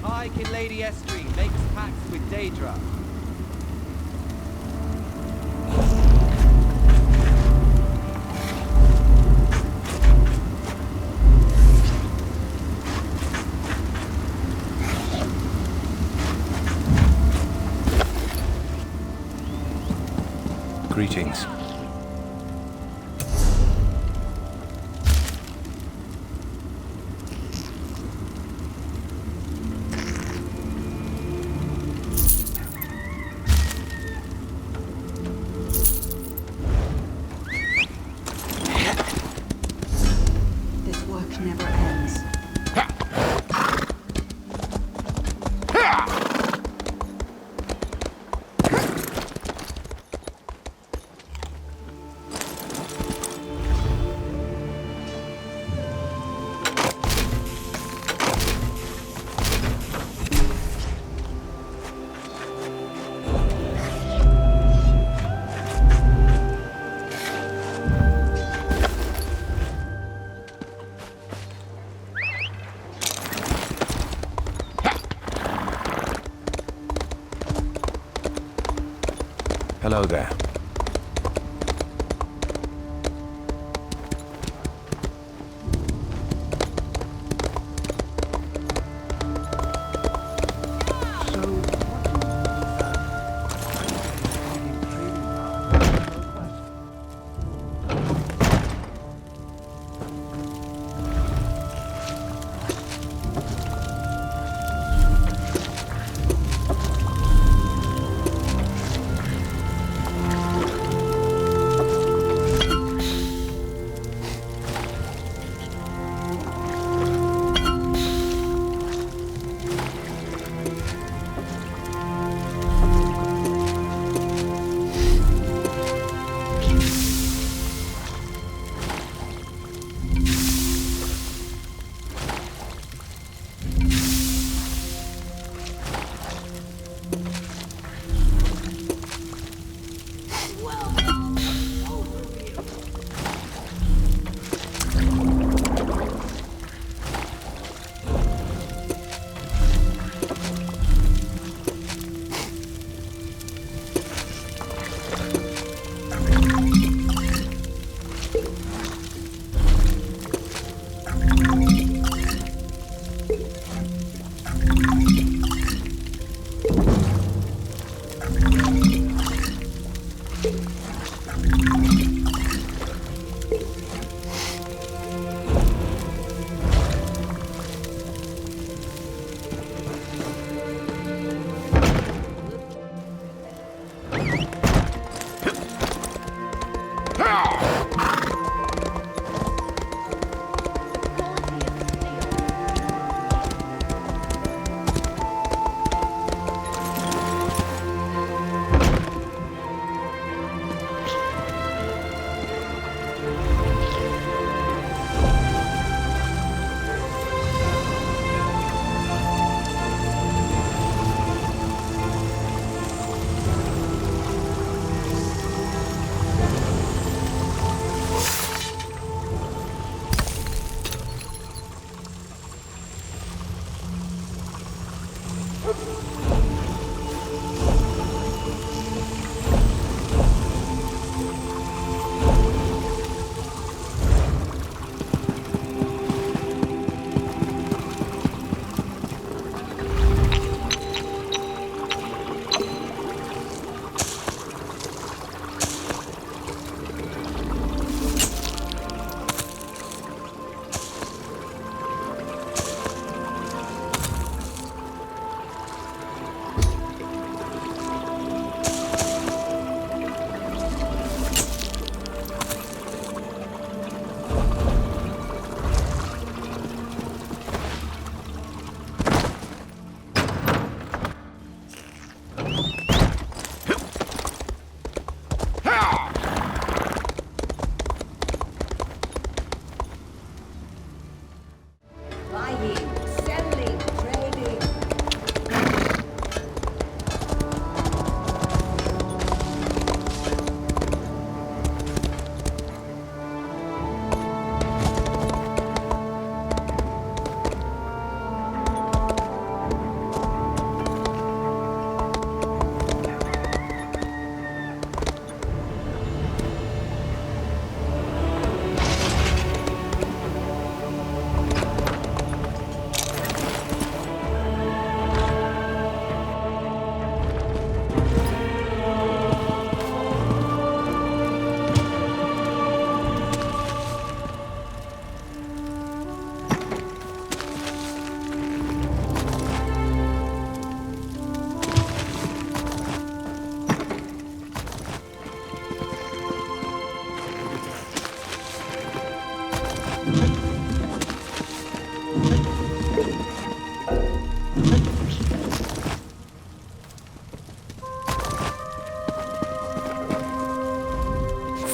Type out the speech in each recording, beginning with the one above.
Pike in Lady Estrie makes pacts with Daedra. Greetings. This work never ends. Hello there.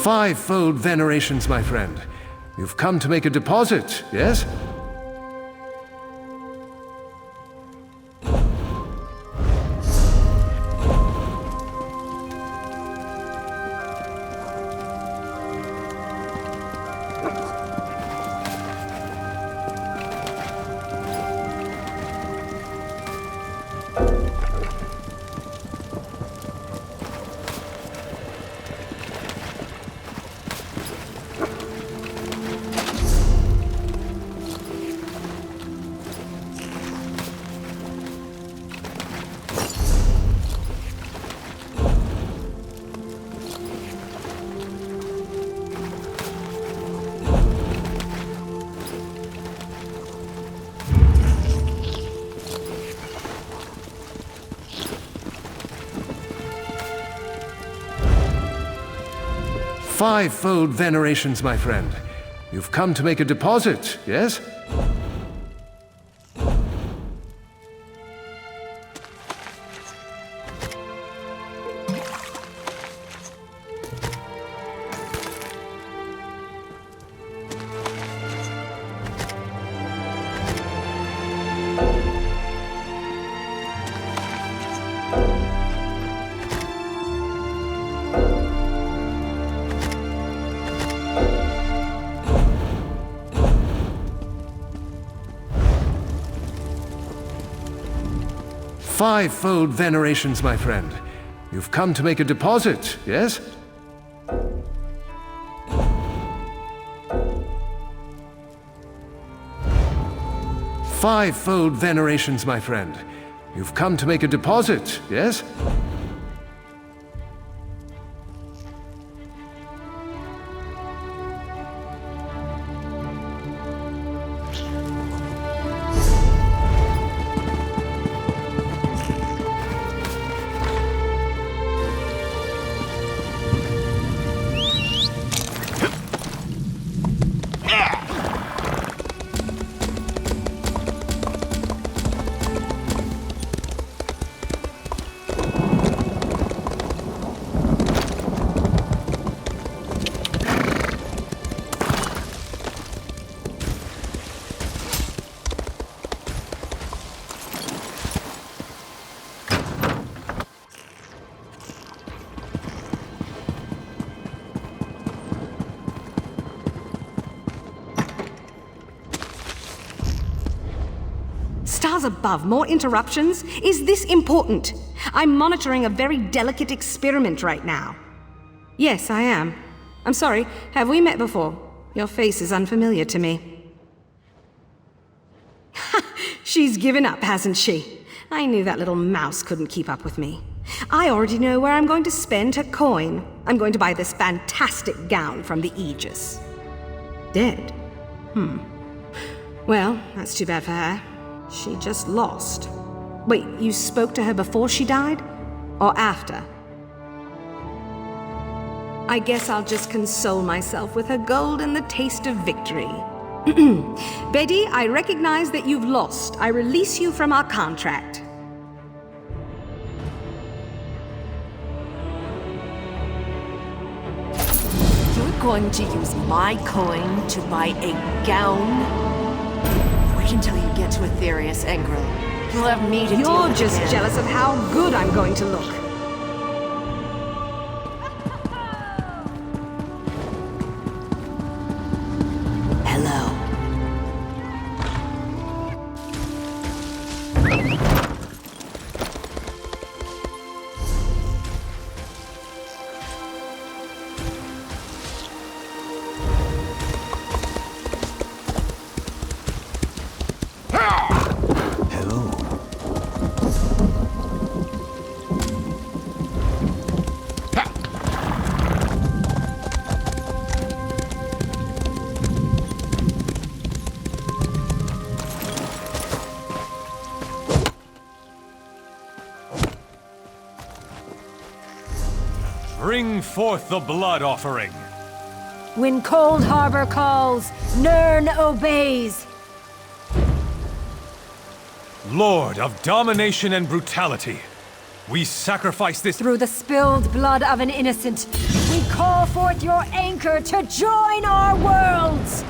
Fivefold venerations, my friend. You've come to make a deposit, yes? Fivefold venerations, my friend. You've come to make a deposit, yes? Fivefold venerations, my friend. You've come to make a deposit, yes? Fivefold venerations, my friend. You've come to make a deposit, yes? Stars above, more interruptions? Is this important? I'm monitoring a very delicate experiment right now. Yes, I am. I'm sorry, have we met before? Your face is unfamiliar to me. She's given up, hasn't she? I knew that little mouse couldn't keep up with me. I already know where I'm going to spend her coin. I'm going to buy this fantastic gown from the Aegis. Dead? Well, that's too bad for her. She just lost. Wait, you spoke to her before she died? Or after? I guess I'll just console myself with her gold and the taste of victory. Betty, I recognize that you've lost. I release you from our contract. You're going to use my coin to buy a gown? Wait until you get to Aetherius, Engril. You'll have me to deal You're with just again. jealous of how good I'm going to look. Hello. Bring forth the blood offering. When Cold Harbor calls, Nirn obeys. Lord of domination and brutality, we sacrifice this. Through the spilled blood of an innocent, We call forth your anchor to join our worlds!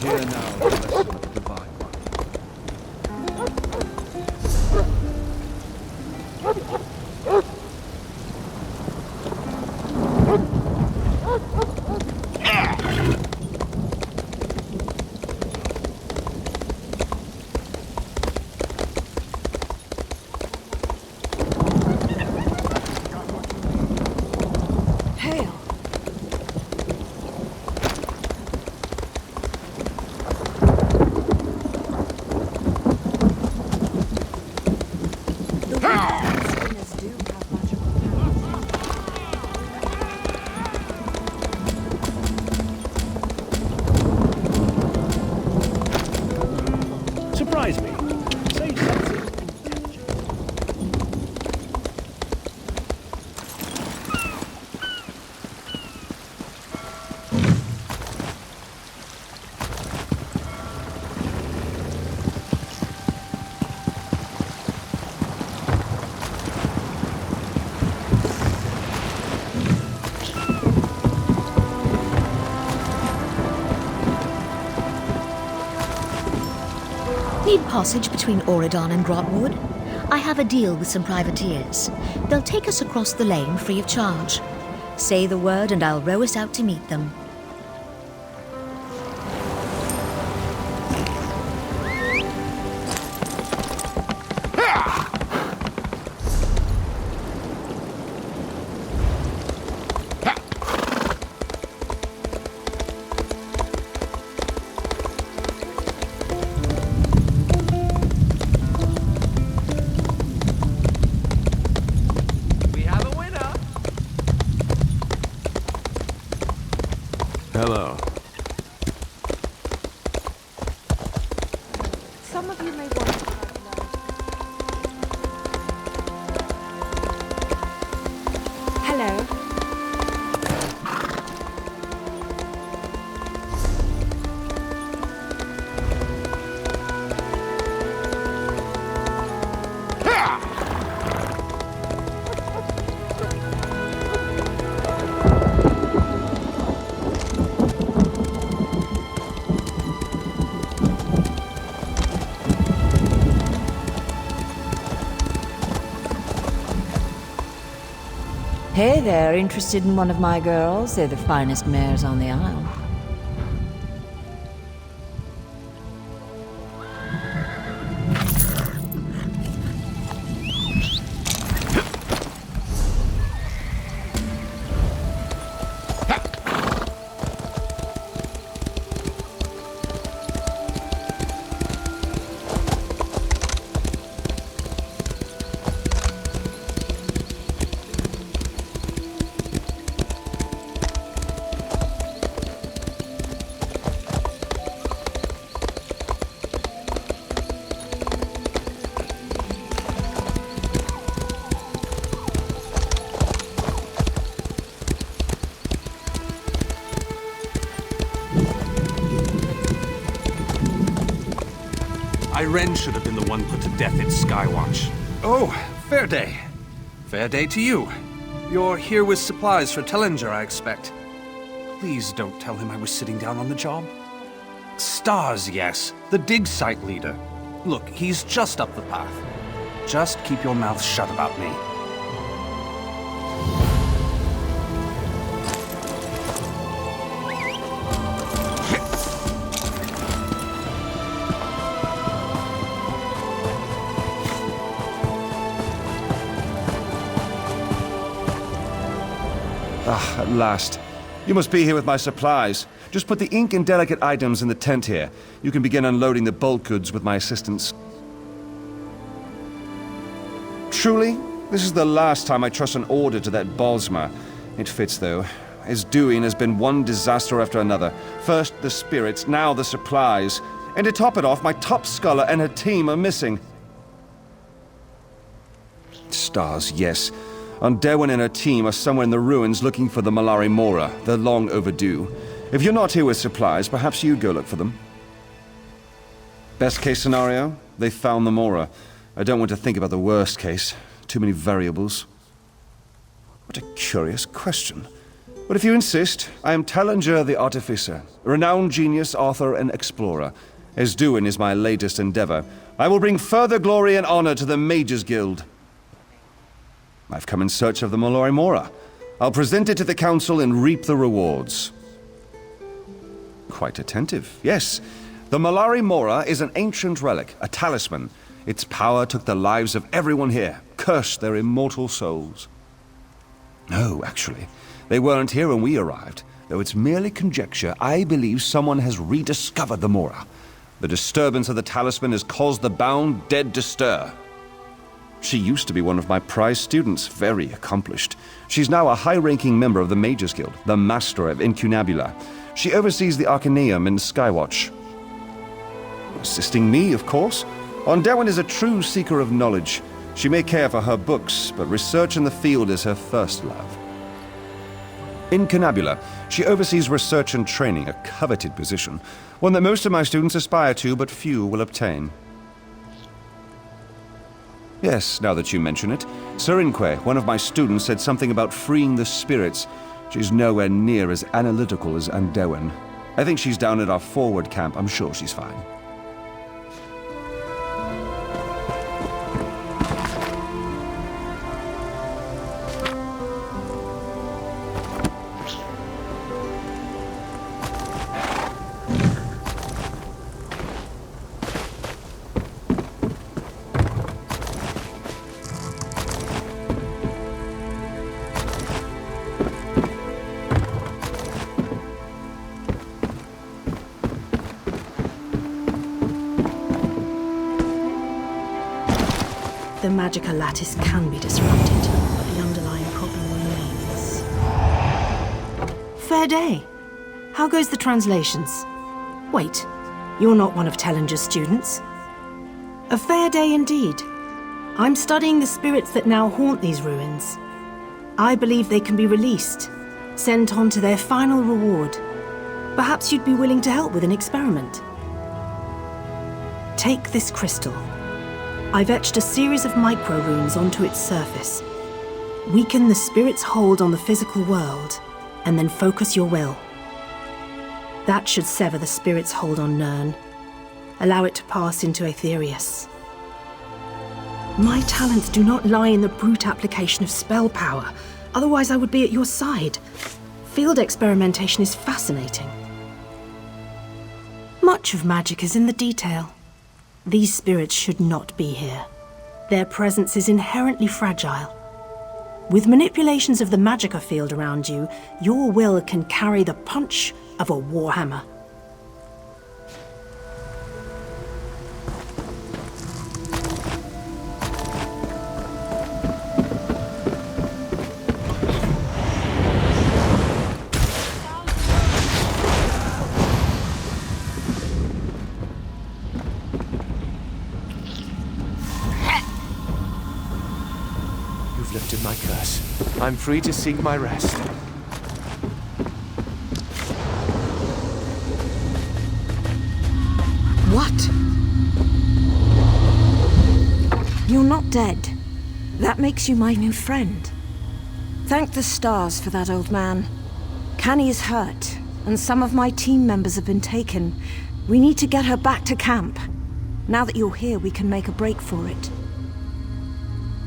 Hear now the lesson of the Divine One. Hail! Surprise me. Say something intelligent. Need passage between Auridon and Grotwood? I have a deal with some privateers. They'll take us across the lane free of charge. Say the word and I'll row us out to meet them. We have a winner! Hello. Some of you may want to know. Hello. Hey there, interested in one of my girls? They're the finest mares on the isle. Irene should have been the one put to death at Skywatch. Oh, fair day. Fair day to you. You're here with supplies for Tellinger, I expect. Please don't tell him I was sitting down on the job. Stars, yes. The dig site leader. Look, he's just up the path. Just keep your mouth shut about me. Ah, at last. You must be here with my supplies. Just put the ink and delicate items in the tent here. You can begin unloading the bulk goods with my assistance. Truly, this is the last time I trust an order to that Bosma. It fits, though. His doing has been one disaster after another. First the spirits, now the supplies. And to top it off, my top scholar and her team are missing. Stars, yes. Derwin and her team are somewhere in the ruins looking for the Malari Mora. They're long overdue. If you're not here with supplies, perhaps you'd go look for them. Best case scenario, they found the Mora. I don't want to think about the worst case. Too many variables. What a curious question. But if you insist, I am Tellinger the Artificer, a renowned genius, author, and explorer. Esduin is my latest endeavor. I will bring further glory and honor to the Mages Guild. I've come in search of the Malari Mora. I'll present it to the council and reap the rewards. Quite attentive, yes. The Malari Mora is an ancient relic, a talisman. Its power took the lives of everyone here, cursed their immortal souls. No, actually, they weren't here when we arrived. Though it's merely conjecture, I believe someone has rediscovered the Mora. The disturbance of the talisman has caused the bound dead to stir. She used to be one of my prize students, very accomplished. She's now a high-ranking member of the Mages Guild, the Master of Incunabula. She oversees the Arcaneum in Skywatch. Assisting me, of course. Derwin is a true seeker of knowledge. She may care for her books, but research in the field is her first love. In Incunabula, she oversees research and training, a coveted position, one that most of my students aspire to, but few will obtain. Yes, now that you mention it, Serinque, one of my students, said something about freeing the spirits. She's nowhere near as analytical as Derwin. I think she's down at our forward camp. I'm sure she's fine. The magical lattice can be disrupted, but the underlying problem remains. Fair day. How goes the translations? Wait, you're not one of Tellinger's students? A fair day indeed. I'm studying the spirits that now haunt these ruins. I believe they can be released, sent on to their final reward. Perhaps you'd be willing to help with an experiment. Take this crystal. I've etched a series of micro-runes onto its surface. Weaken the spirit's hold on the physical world, and then focus your will. That should sever the spirit's hold on Nirn. Allow it to pass into Aetherius. My talents do not lie in the brute application of spell power, Otherwise, I would be at your side. Field experimentation is fascinating. Much of magic is in the detail. These spirits should not be here. Their presence is inherently fragile. With manipulations of the magicka field around you, your will can carry the punch of a warhammer. You've lifted my curse. I'm free to seek my rest. What? You're not dead. That makes you my new friend. Thank the stars for that, old man. Canny is hurt, and some of my team members have been taken. We need to get her back to camp. Now that you're here, we can make a break for it.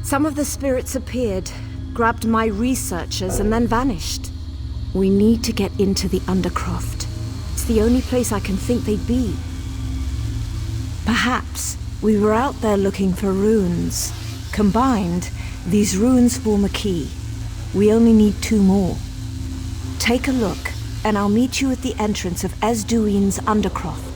Some of the spirits appeared, grabbed my researchers, and then vanished. We need to get into the Undercroft. It's the only place I can think they'd be. Perhaps we were out there looking for runes. Combined, these runes form a key. We only need 2 more. Take a look, and I'll meet you at the entrance of Esduine's Undercroft.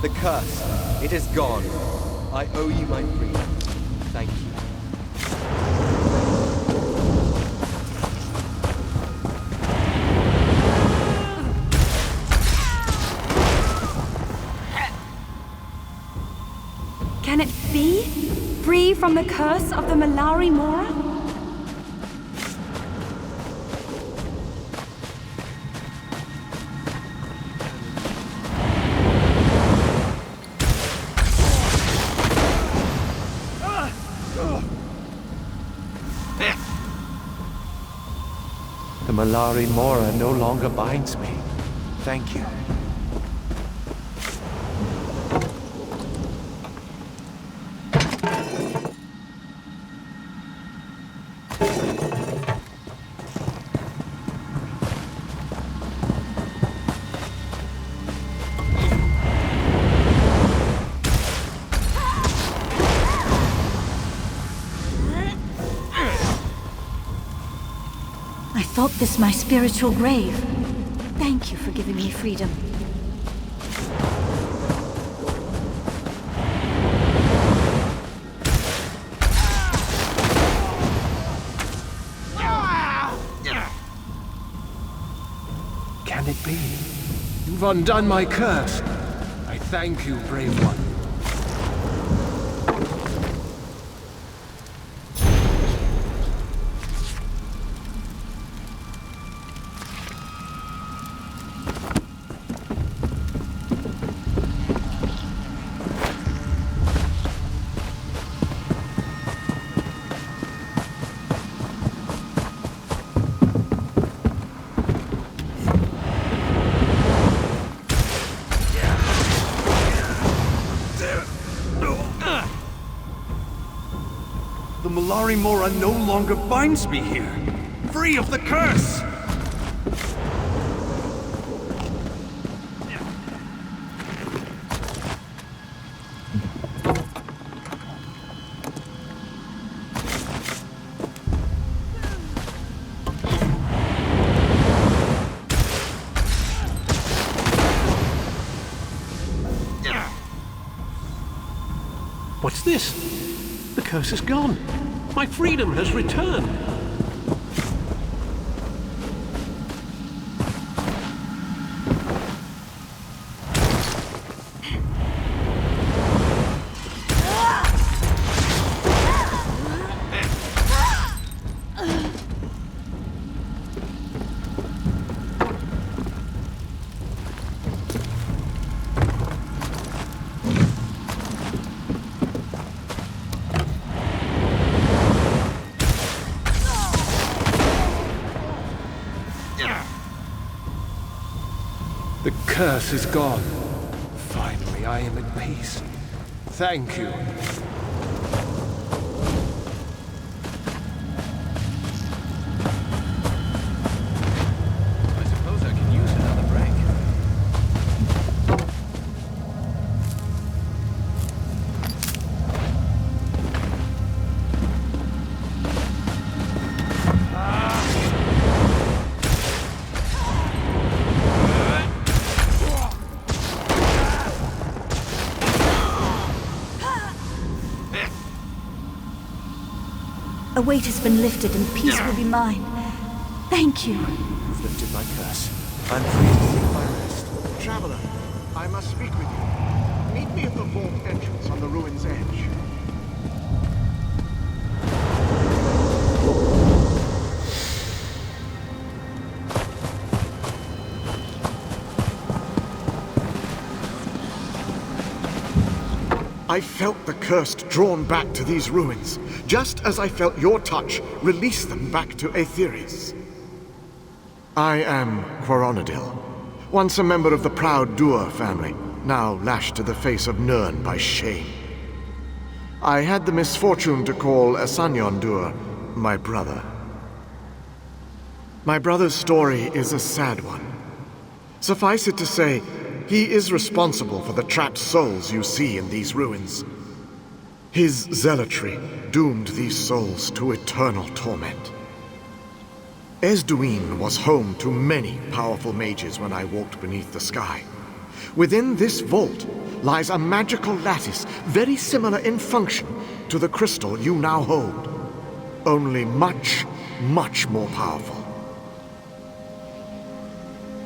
The curse, it is gone. I owe you my freedom. Thank you. Can it be? Free from the curse of the Malari Mora? The Malari Mora no longer binds me. Thank you. I thought this my spiritual grave. Thank you for giving me freedom. Can it be? You've undone my curse. I thank you, brave one. The Malari Mora no longer binds me here. Free of the curse! What's this? The curse is gone. My freedom has returned. The curse is gone. Finally, I am at peace. Thank you. I suppose I can use another break. A weight has been lifted and peace will be mine. Thank you. You've lifted my curse. I'm free to seek my rest. Traveler, I must speak with you. Meet me at the vault entrance on the ruin's edge. I felt the cursed drawn back to these ruins, just as I felt your touch release them back to Aetheris. I am Quaronadil, once a member of the proud Dur family, now lashed to the face of Nirn by shame. I had the misfortune to call Asanyon Dur my brother. My brother's story is a sad one. Suffice it to say, he is responsible for the trapped souls you see in these ruins. His zealotry doomed these souls to eternal torment. Esduin was home to many powerful mages when I walked beneath the sky. Within this vault lies a magical lattice very similar in function to the crystal you now hold, only much, much more powerful.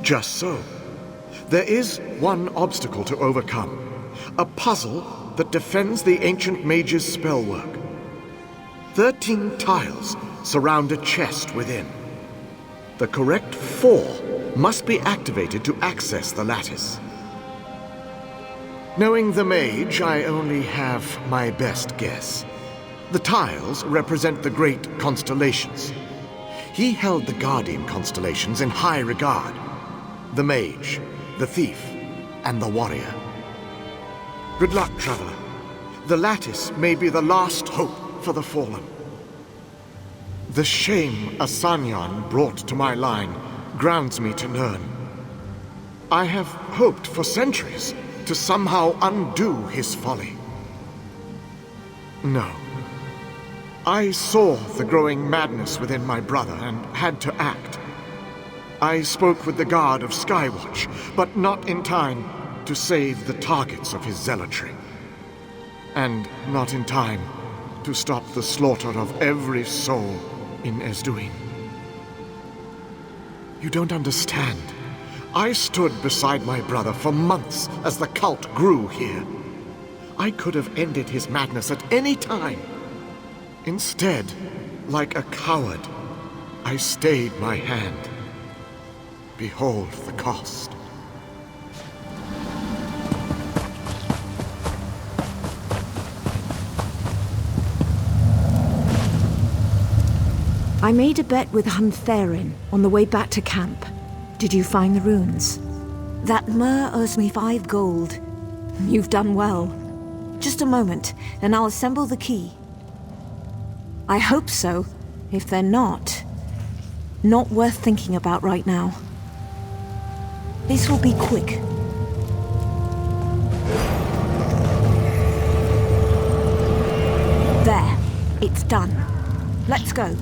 Just so. There is one obstacle to overcome, a puzzle that defends the ancient mage's spellwork. 13 tiles surround a chest within. The correct 4 must be activated to access the lattice. Knowing the mage, I only have my best guess. The tiles represent the great constellations. He held the guardian constellations in high regard. The mage, the thief, and the warrior. Good luck, traveler. The lattice may be the last hope for the fallen. The shame Asanyon brought to my line grounds me to Nirn. I have hoped for centuries to somehow undo his folly. No. I saw the growing madness within my brother and had to act. I spoke with the guard of Skywatch, but not in time to save the targets of his zealotry. And not in time to stop the slaughter of every soul in Esduin. You don't understand. I stood beside my brother for months as the cult grew here. I could have ended his madness at any time. Instead, like a coward, I stayed my hand. Behold the cost. I made a bet with Huntherin on the way back to camp. Did you find the runes? That Myr owes me 5 gold. You've done well. Just a moment, and I'll assemble the key. I hope so. If they're not worth thinking about right now. This will be quick. There. It's done. Let's go.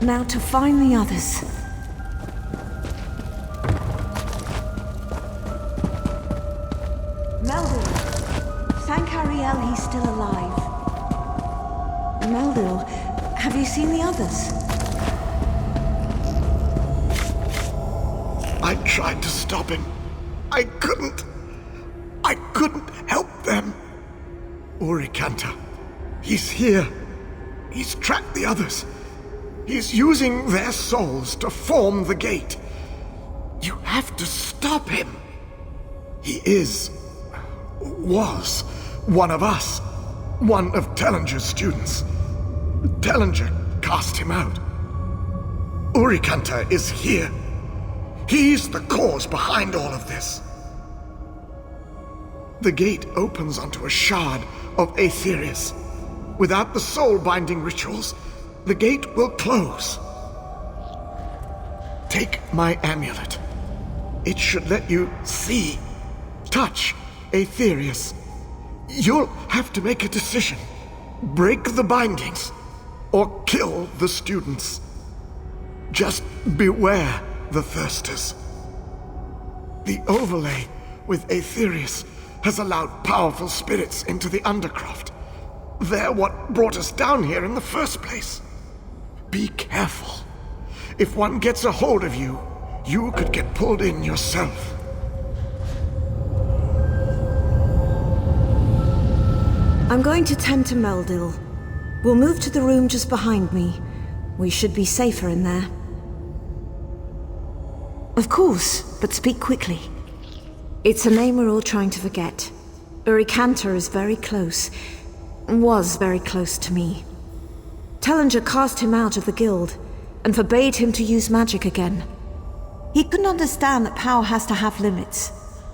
Now to find the others. Meldil! Thank Ariel he's still alive. Meldil, have you seen the others? I tried to stop him. I couldn't. I couldn't help them. Urikanta, He's here. He's tracked the others. He's using their souls to form the gate. You have to stop him. He was one of us. One of Tellinger's students. Tellinger cast him out. Urikanta is here. He's the cause behind all of this. The gate opens onto a shard of Aetherius. Without the soul-binding rituals, the gate will close. Take my amulet. It should let you see, touch Aetherius. You'll have to make a decision. Break the bindings, or kill the students. Just beware the thirsters. The overlay with Aetherius has allowed powerful spirits into the Undercroft. They're what brought us down here in the first place. Be careful. If one gets a hold of you, you could get pulled in yourself. I'm going to tend to Meldil. We'll move to the room just behind me. We should be safer in there. Of course, but speak quickly. It's a name we're all trying to forget. Urikanta is very close. Was very close to me. Tellinger cast him out of the guild, and forbade him to use magic again. He couldn't understand that power has to have limits,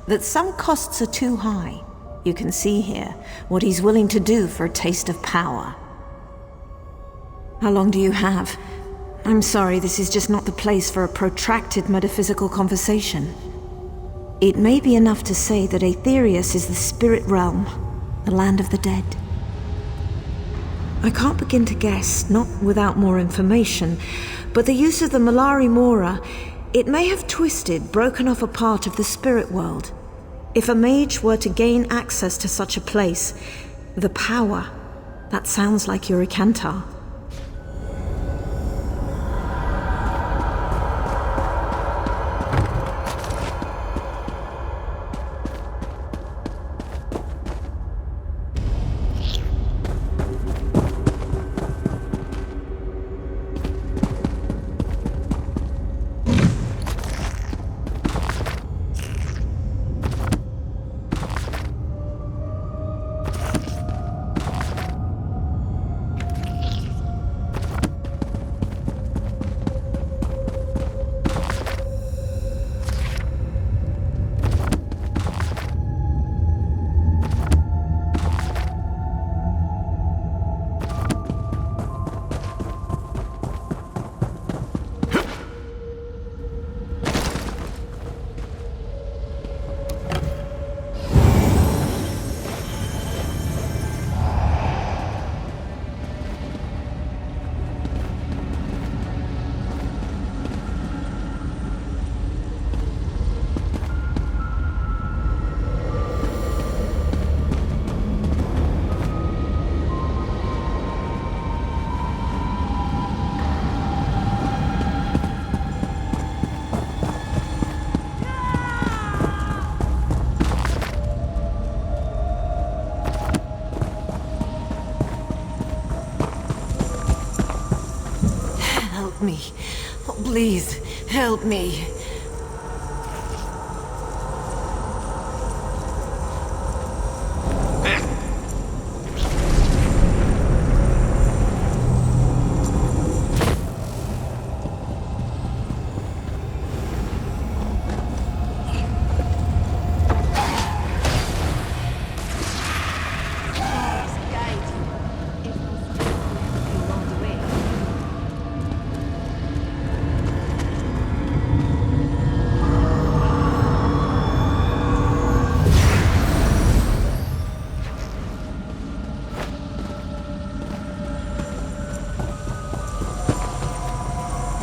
that some costs are too high. You can see here what he's willing to do for a taste of power. How long do you have? I'm sorry, this is just not the place for a protracted metaphysical conversation. It may be enough to say that Aetherius is the spirit realm, the land of the dead. I can't begin to guess, not without more information, but the use of the Malari Mora, it may have twisted, broken off a part of the spirit world. If a mage were to gain access to such a place, the power, that sounds like Urikanta. Help me. Oh, please, help me.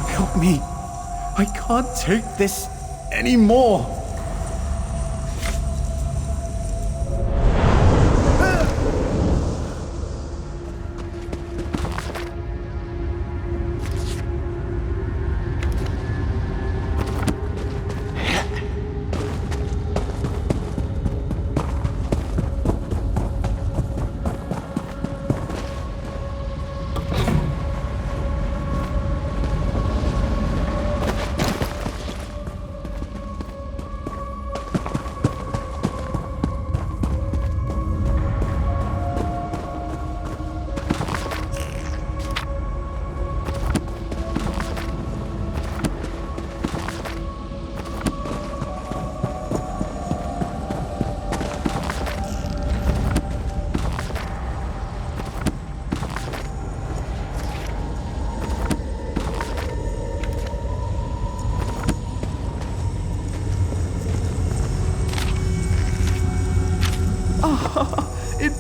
Help me. I can't take this anymore.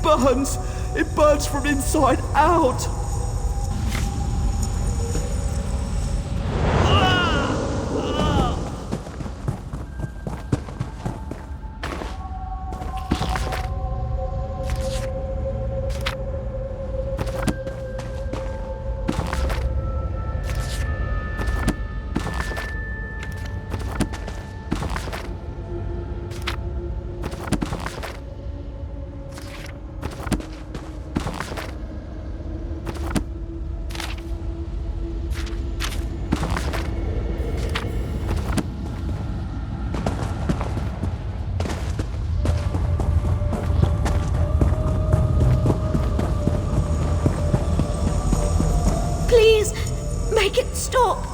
burns! It burns from inside out! Please, make it stop.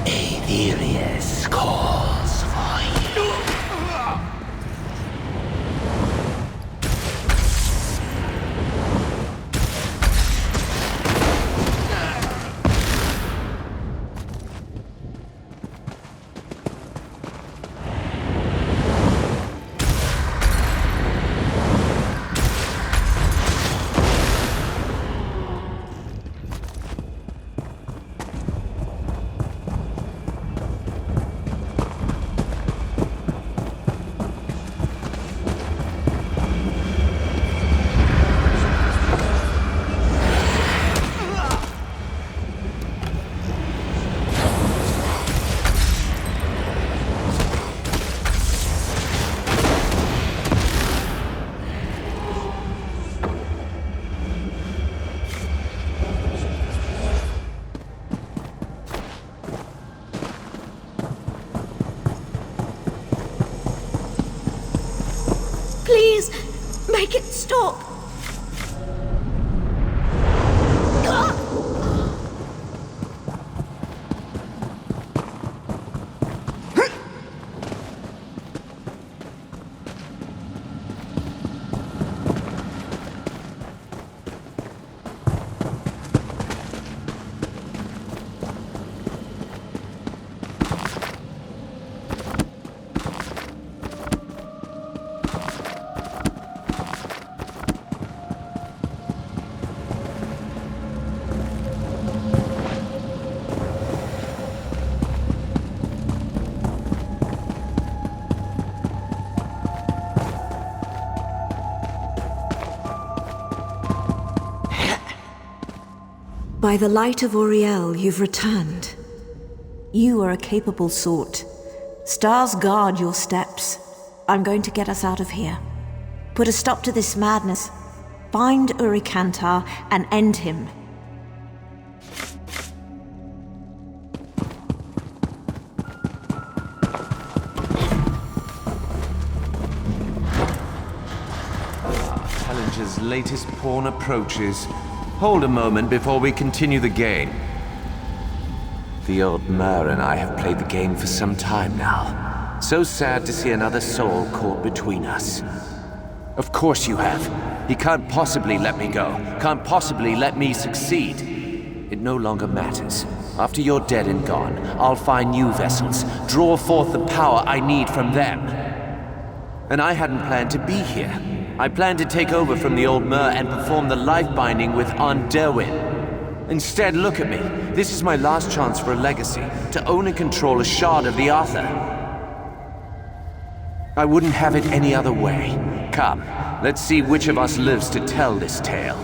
Imperius calls for you. Please, make it stop. By the light of Auriel, you've returned. You are a capable sort. Stars guard your steps. I'm going to get us out of here. Put a stop to this madness. Find Urikantar and end him. Challenger's latest pawn approaches. Hold a moment before we continue the game. The old Mer and I have played the game for some time now. So sad to see another soul caught between us. Of course you have. He can't possibly let me go. Can't possibly let me succeed. It no longer matters. After you're dead and gone, I'll find new vessels, draw forth the power I need from them. And I hadn't planned to be here. I planned to take over from the old Mer and perform the life binding with Aunt Derwin. Instead, look at me. This is my last chance for a legacy, to own and control a shard of the Arthur. I wouldn't have it any other way. Come, let's see which of us lives to tell this tale.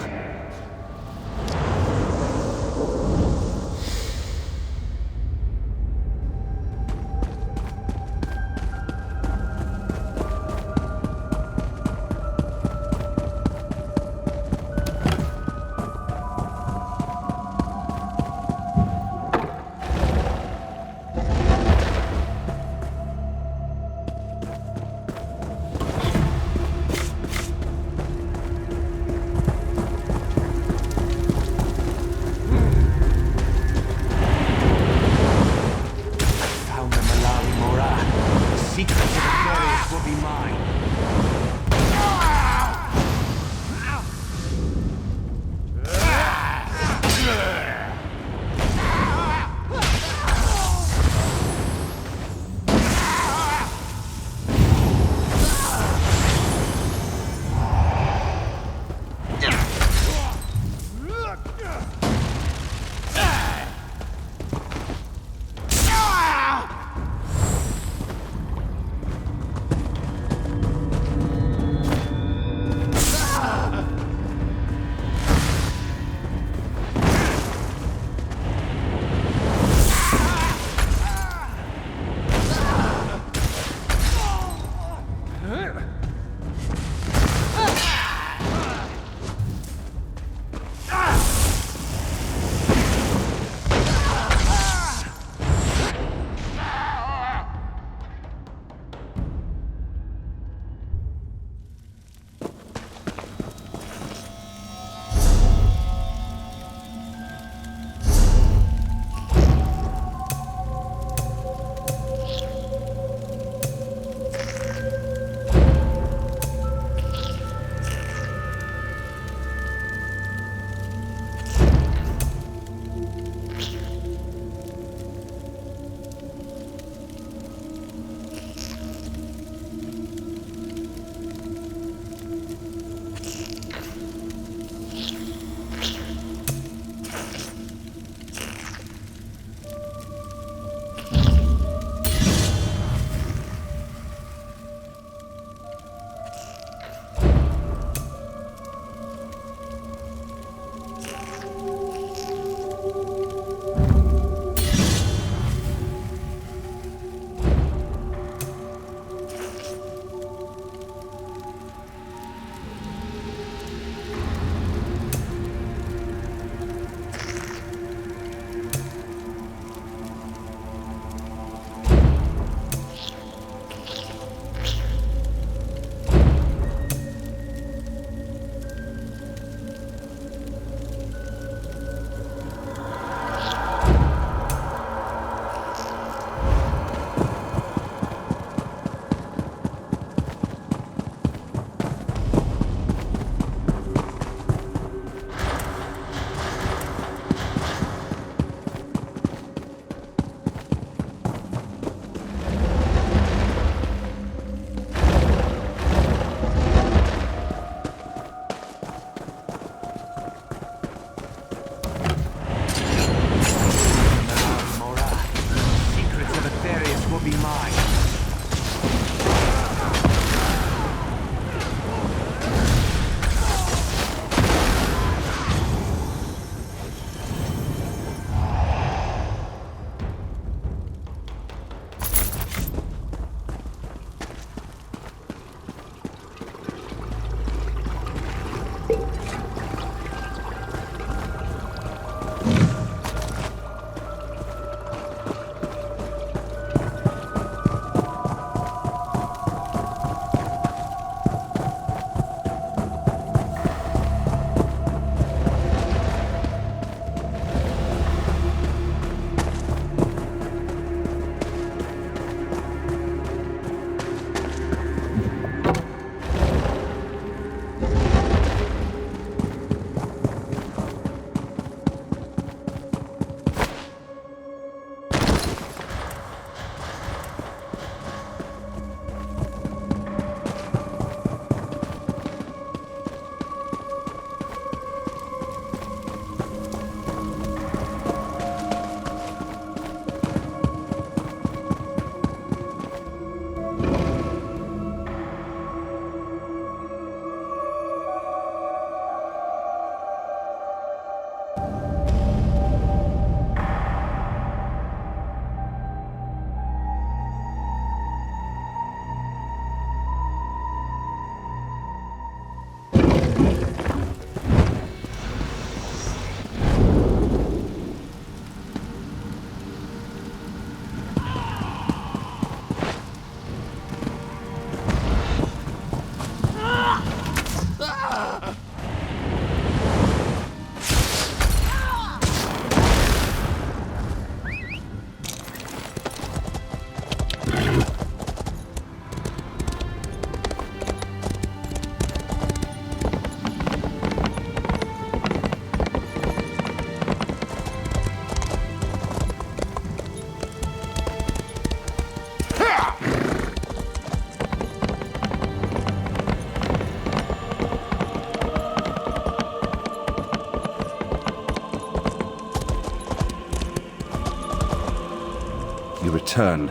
You return.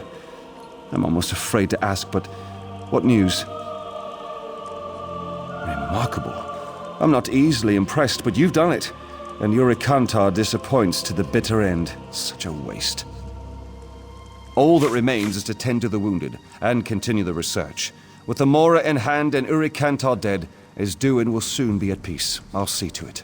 I'm almost afraid to ask, but what news? Remarkable. I'm not easily impressed, but you've done it. And Urikantar disappoints to the bitter end. Such a waste. All that remains is to tend to the wounded and continue the research. With the Mora in hand and Urikantar dead, Isduin will soon be at peace. I'll see to it.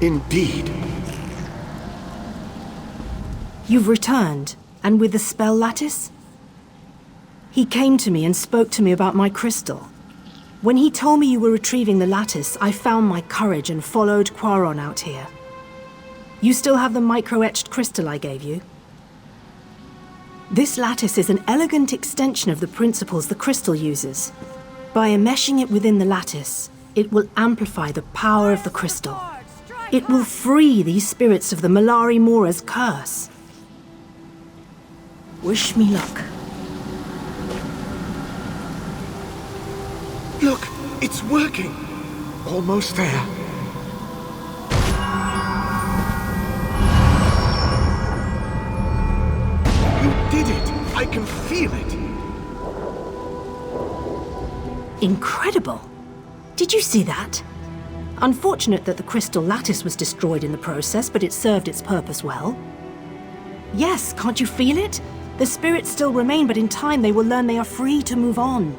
Indeed. You've returned, and with the spell lattice? He came to me and spoke to me about my crystal. When he told me you were retrieving the lattice, I found my courage and followed Quaron out here. You still have the micro-etched crystal I gave you? This lattice is an elegant extension of the principles the crystal uses. By enmeshing it within the lattice, it will amplify the power of the crystal. It will free these spirits of the Malari Mora's curse. Wish me luck. Look, it's working. Almost there. You did it! I can feel it! Incredible! Did you see that? Unfortunate that the crystal lattice was destroyed in the process, but it served its purpose well. Yes, can't you feel it? The spirits still remain, but in time they will learn they are free to move on.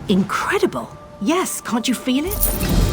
Incredible! Yes, can't you feel it?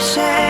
say